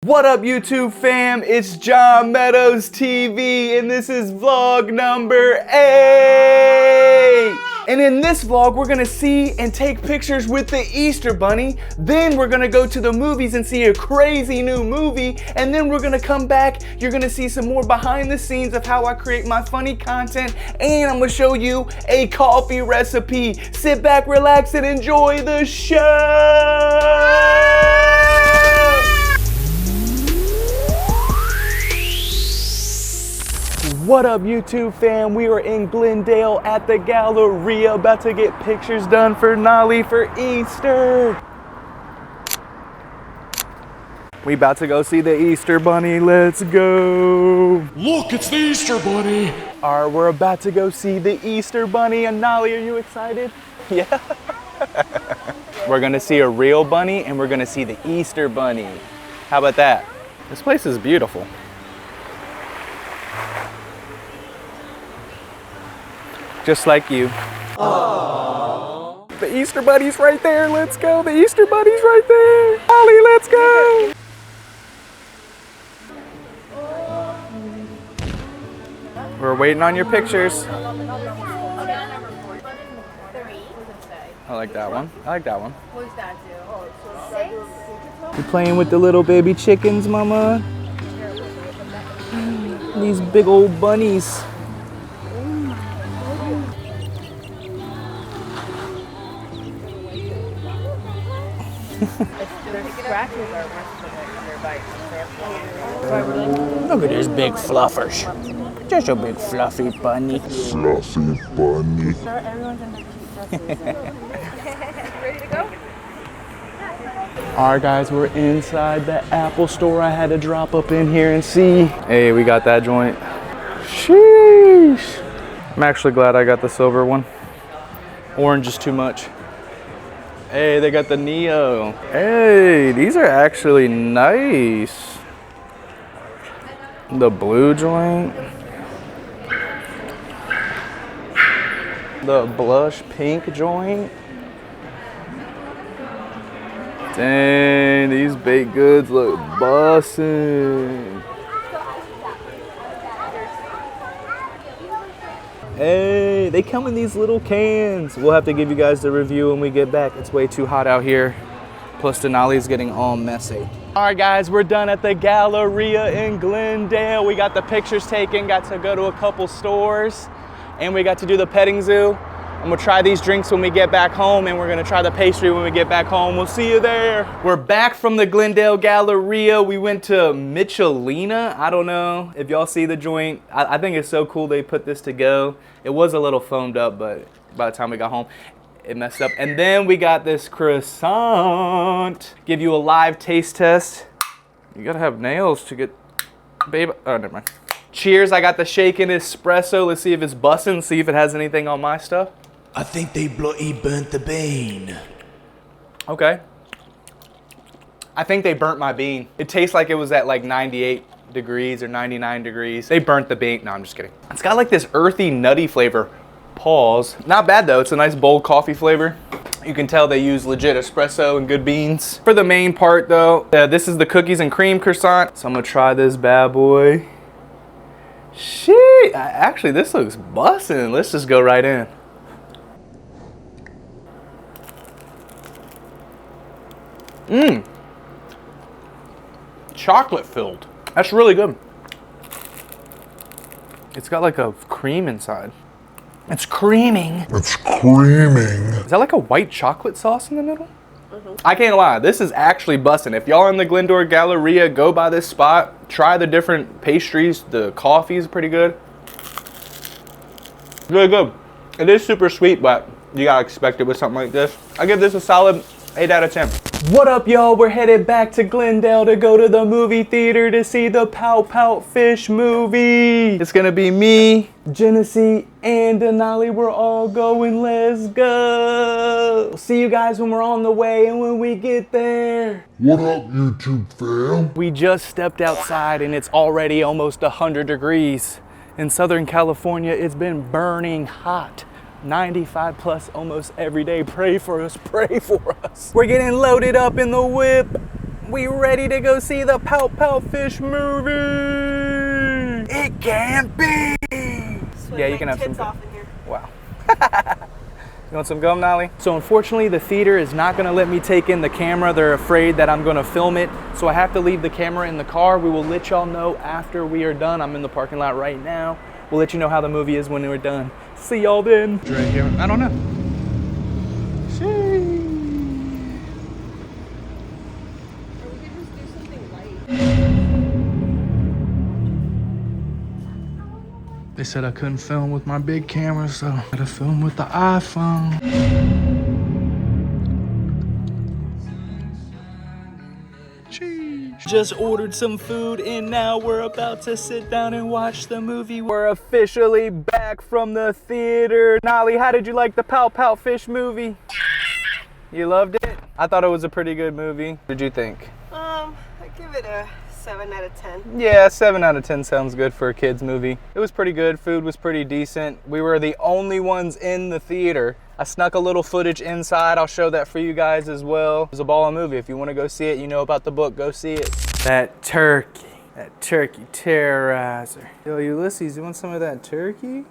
What up, YouTube fam? It's John Meadows TV, and this is vlog number 8. And in this vlog, we're gonna see and take pictures with the Easter Bunny. Then we're gonna go to the movies and see a crazy new movie. And then we're gonna come back. You're gonna see some more behind the scenes of how I create my funny content. And I'm gonna show you a coffee recipe. Sit back, relax, and enjoy the show. What up, YouTube fam? We are in Glendale at the Galleria, about to get pictures done for Nolly for Easter. We about to go see the Easter Bunny. Let's go. Look, it's the Easter Bunny. All right, we're about to go see the Easter Bunny. And Nolly, are you excited? Yeah. We're gonna see a real bunny and we're gonna see the Easter Bunny. How about that? This place is beautiful. Just like you. Aww. The Easter Bunny's right there. Let's go. The Easter Bunny's right there. Ollie, let's go. We're waiting on your pictures. I like that one. I like that one. What's that do? You playing with the little baby chickens, mama? These big old bunnies. Look at this big fluffers. Just a big fluffy bunny. Fluffy bunny. Ready to go? All right, guys, we're inside the Apple store. I had to drop up in here and see. Hey, we got that joint. Sheesh. I'm actually glad I got the silver one. Orange is too much. Hey, they got the Neo. Hey, these are actually nice. The blue joint. The blush pink joint. Dang, these baked goods look bussin'. Hey, they come in these little cans. We'll have to give you guys the review when we get back. It's way too hot out here. Plus Denali's getting all messy. All right, guys, we're done at the Galleria in Glendale. We got the pictures taken, got to go to a couple stores, and we got to do the petting zoo. I'm gonna try these drinks when we get back home, and we're gonna try the pastry when we get back home. We'll see you there. We're back from the Glendale Galleria. We went to Michelina. I don't know if y'all see the joint. I think it's so cool they put this to go. It was a little foamed up, but by the time we got home, it messed up. And then we got this croissant. Give you a live taste test. You gotta have nails to get, babe. Oh, never mind. Cheers, I got the shaken espresso. Let's see if it's bussin', see if it has anything on my stuff. I think they bloody burnt the bean. Okay. I think they burnt my bean. It tastes like it was at like 98 degrees or 99 degrees. They burnt the bean. No, I'm just kidding. It's got like this earthy, nutty flavor. Pause. Not bad though. It's a nice bold coffee flavor. You can tell they use legit espresso and good beans. For the main part though, this is the cookies and cream croissant. So I'm gonna try this bad boy. Shit, actually this looks bussin'. Let's just go right in. Mmm. Chocolate filled. That's really good. It's got like a cream inside. It's creaming. It's creaming. Is that like a white chocolate sauce in the middle? I can't lie, this is actually bussin'. If y'all are in the Glendale Galleria, go by this spot. Try the different pastries. The coffee is pretty good. Really good. It is super sweet, but you gotta expect it with something like this. I give this a solid 8 out of 10. What up, y'all? We're headed back to Glendale to go to the movie theater to see the Pout Pout Fish movie. It's gonna be me, Genesee, and Denali. We're all going. Let's go. See you guys when we're on the way and when we get there. What up, YouTube fam? We just stepped outside and it's already almost 100 degrees. In Southern California, it's been burning hot. 95 plus almost every day. Pray for us, pray for us. We're getting loaded up in the whip. We ready to go see the Pout Pout Fish movie. It can't be. Yeah, you can have some. off in here. Wow. You want some gum, Nolly? So unfortunately, the theater is not gonna let me take in the camera. They're afraid that I'm gonna film it. So I have to leave the camera in the car. We will let y'all know after we are done. I'm in the parking lot right now. We'll let you know how the movie is when we're done. See y'all then. Right here. I don't know. They said I couldn't film with my big camera, so I gotta film with the iPhone. Jeez. Just ordered some food and now we're about to sit down and watch the movie. We're officially back from the theater. Nolly, how did you like the Pout Pout Fish movie? You loved it? I thought it was a pretty good movie. What did you think? I give it a 7 out of 10. Yeah, 7 out of 10 sounds good for a kid's movie. It was pretty good. Food was pretty decent. We were the only ones in the theater. I snuck a little footage inside. I'll show that for you guys as well. It was a baller movie. If you want to go see it, you know about the book, go see it. That turkey terrorizer. Yo, Ulysses, you want some of that turkey?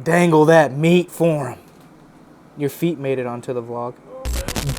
Dangle that meat for him. Your feet made it onto the vlog.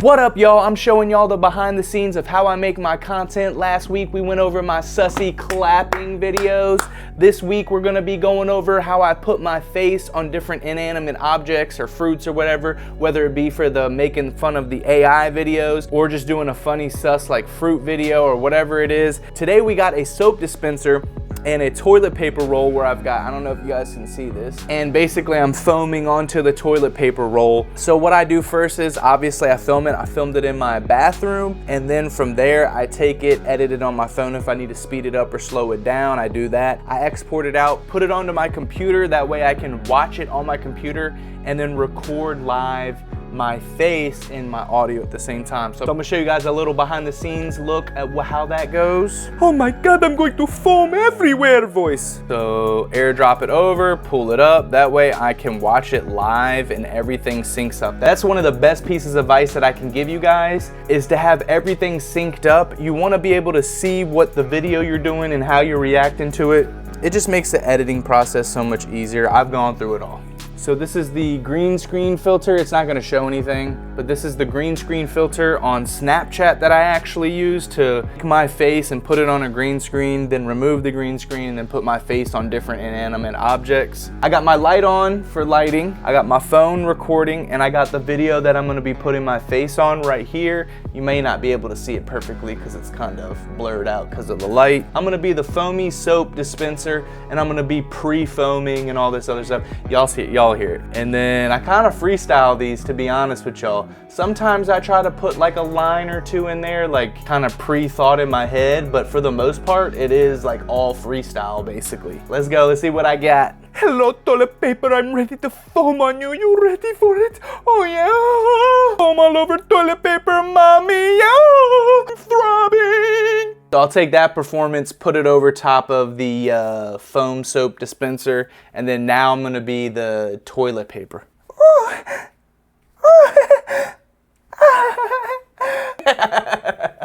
What up, y'all? I'm showing y'all the behind the scenes of how I make my content. Last week we went over my sussy clapping videos. This week we're gonna be going over how I put my face on different inanimate objects or fruits or whatever, whether it be for the making fun of the AI videos or just doing a funny sus like fruit video or whatever it is. Today we got a soap dispenser and a toilet paper roll where I've got, I don't know if you guys can see this, and basically I'm foaming onto the toilet paper roll. So what I do first is obviously I film it. I filmed it in my bathroom, and then from there I take it, edit it on my phone. If I need to speed it up or slow it down, I do that. I export it out, put it onto my computer, that way I can watch it on my computer and then record live my face and my audio at the same time. So I'm gonna show you guys a little behind the scenes look at how that goes. Oh my God, I'm going to foam everywhere voice. So airdrop it over, pull it up. That way I can watch it live and everything syncs up. That's one of the best pieces of advice that I can give you guys, is to have everything synced up. You wanna be able to see what the video you're doing and how you're reacting to it. It just makes the editing process so much easier. I've gone through it all. So this is the green screen filter. It's not gonna show anything, but this is the green screen filter on Snapchat that I actually use to take my face and put it on a green screen, then remove the green screen and then put my face on different inanimate objects. I got my light on for lighting. I got my phone recording, and I got the video that I'm gonna be putting my face on right here. You may not be able to see it perfectly because it's kind of blurred out because of the light. I'm gonna be the foamy soap dispenser, and I'm gonna be pre-foaming and all this other stuff. Y'all see it, y'all hear it. And then I kind of freestyle these, to be honest with y'all. Sometimes I try to put like a line or two in there, like kind of pre-thought in my head, but for the most part, it is like all freestyle basically. Let's go, let's see what I got. Hello, toilet paper, I'm ready to foam on you. You ready for it? Oh yeah! Foam all over toilet paper, mommy, yeah! I'm throbbing! So I'll take that performance, put it over top of the foam soap dispenser, and then now I'm gonna be the toilet paper.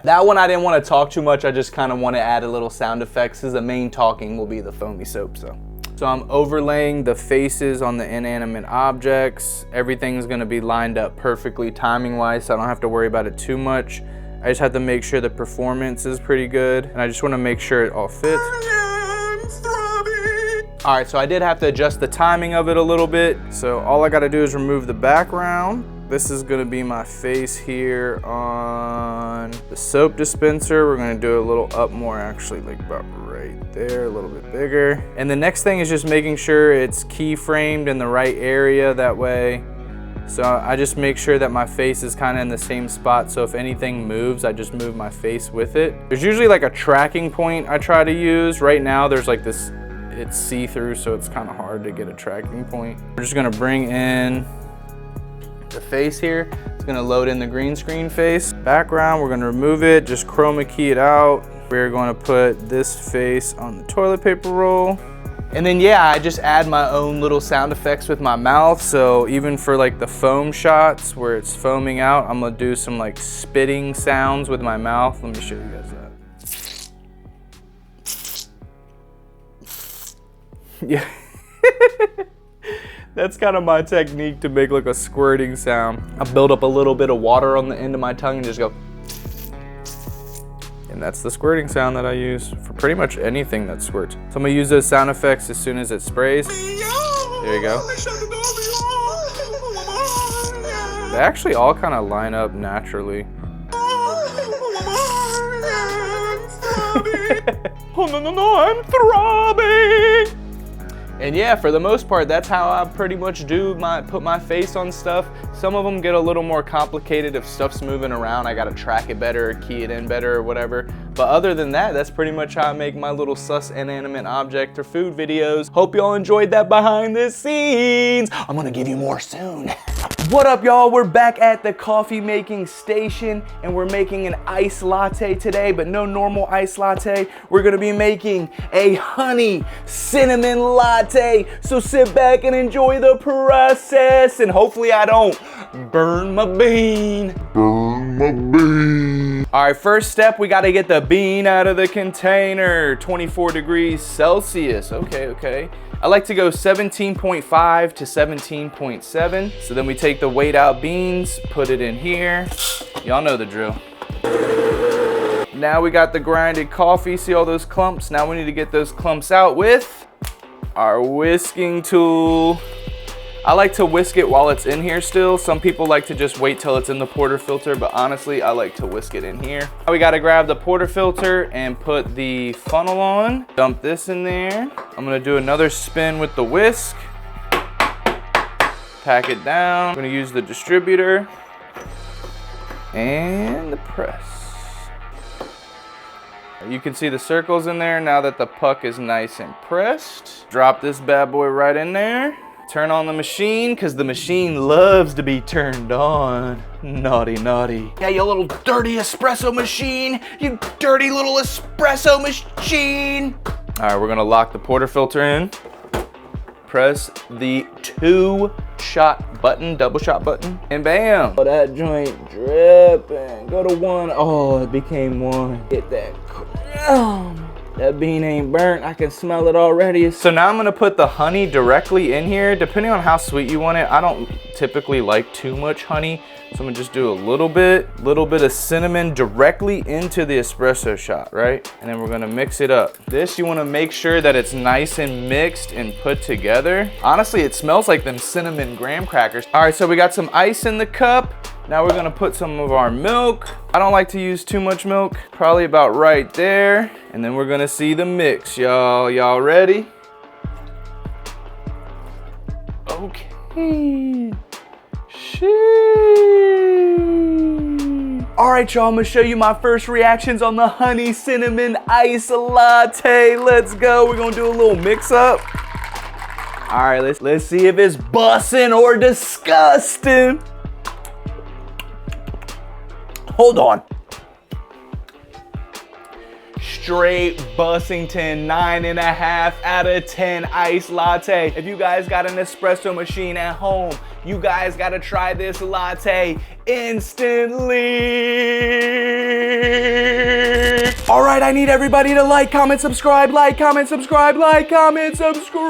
That one I didn't want to talk too much, I just kind of want to add a little sound effects, because the main talking will be the foamy soap. So I'm overlaying the faces on the inanimate objects. Everything's gonna be lined up perfectly timing wise, so I don't have to worry about it too much. I just have to make sure the performance is pretty good, and I just want to make sure it all fits. All right, so I did have to adjust the timing of it a little bit. So all I got to do is remove the background. This is going to be my face here on the soap dispenser. We're going to do a little up more, actually, like about right there, a little bit bigger. And the next thing is just making sure it's keyframed in the right area, that way. So I just make sure that my face is kind of in the same spot, so if anything moves, I just move my face with it. There's usually like a tracking point I try to use. Right now there's like this, it's see-through, so it's kind of hard to get a tracking point. We're just gonna bring in the face here. It's gonna load in the green screen face. Background, we're gonna remove it, just chroma key it out. We're gonna put this face on the toilet paper roll. And then yeah, I just add my own little sound effects with my mouth. So even for like the foam shots where it's foaming out, I'm gonna do some like spitting sounds with my mouth. Let me show you guys that. Yeah. That's kind of my technique to make like a squirting sound. I build up a little bit of water on the end of my tongue and just go. And that's the squirting sound that I use for pretty much anything that squirts. So I'm gonna use those sound effects as soon as it sprays. There you go. They actually all kind of line up naturally. Oh no, no, no, I'm throbbing. And yeah, for the most part, that's how I pretty much put my face on stuff. Some of them get a little more complicated if stuff's moving around. I gotta track it better, or key it in better, or whatever. But other than that, that's pretty much how I make my little sus inanimate object or food videos. Hope y'all enjoyed that behind the scenes. I'm gonna give you more soon. What up, y'all? We're back at the coffee making station and we're making an iced latte today, but no normal iced latte. We're gonna be making a honey cinnamon latte. So sit back and enjoy the process, and hopefully I don't burn my bean. Burn my bean. All right, first step, we gotta get the bean out of the container. 24 degrees Celsius, okay. I like to go 17.5 to 17.7. So then we take the weighed out beans, put it in here. Y'all know the drill. Now we got the grinded coffee, see all those clumps? Now we need to get those clumps out with our whisking tool. I like to whisk it while it's in here still. Some people like to just wait till it's in the portafilter, but honestly, I like to whisk it in here. Now we gotta grab the portafilter and put the funnel on. Dump this in there. I'm gonna do another spin with the whisk. Pack it down. I'm gonna use the distributor and the press. You can see the circles in there now that the puck is nice and pressed. Drop this bad boy right in there. Turn on the machine, because the machine loves to be turned on. Naughty, naughty. Yeah, you little dirty espresso machine. You dirty little espresso machine. All right, we're gonna lock the portafilter in. Press the 2-shot button, double shot button, and bam. Oh, that joint dripping. Go to 1. Oh, it became 1. Get that. That bean ain't burnt, I can smell it already. So now I'm gonna put the honey directly in here. Depending on how sweet you want it, I don't typically like too much honey. So I'm gonna just do a little bit of cinnamon directly into the espresso shot, right? And then we're gonna mix it up. This, you wanna make sure that it's nice and mixed and put together. Honestly, it smells like them cinnamon graham crackers. All right, so we got some ice in the cup. Now we're gonna put some of our milk. I don't like to use too much milk, probably about right there. And then we're gonna see the mix, y'all. Y'all ready? Okay. All right, y'all, I'm gonna show you my first reactions on the honey cinnamon ice latte. Let's go. We're gonna do a little mix up. All right, let's see if it's bussin' or disgusting. Hold on. Straight Bussington, 9.5 out of 10 iced latte. If you guys got an espresso machine at home, you guys gotta try this latte instantly. All right, I need everybody to like, comment, subscribe, like, comment, subscribe, like, comment, subscribe.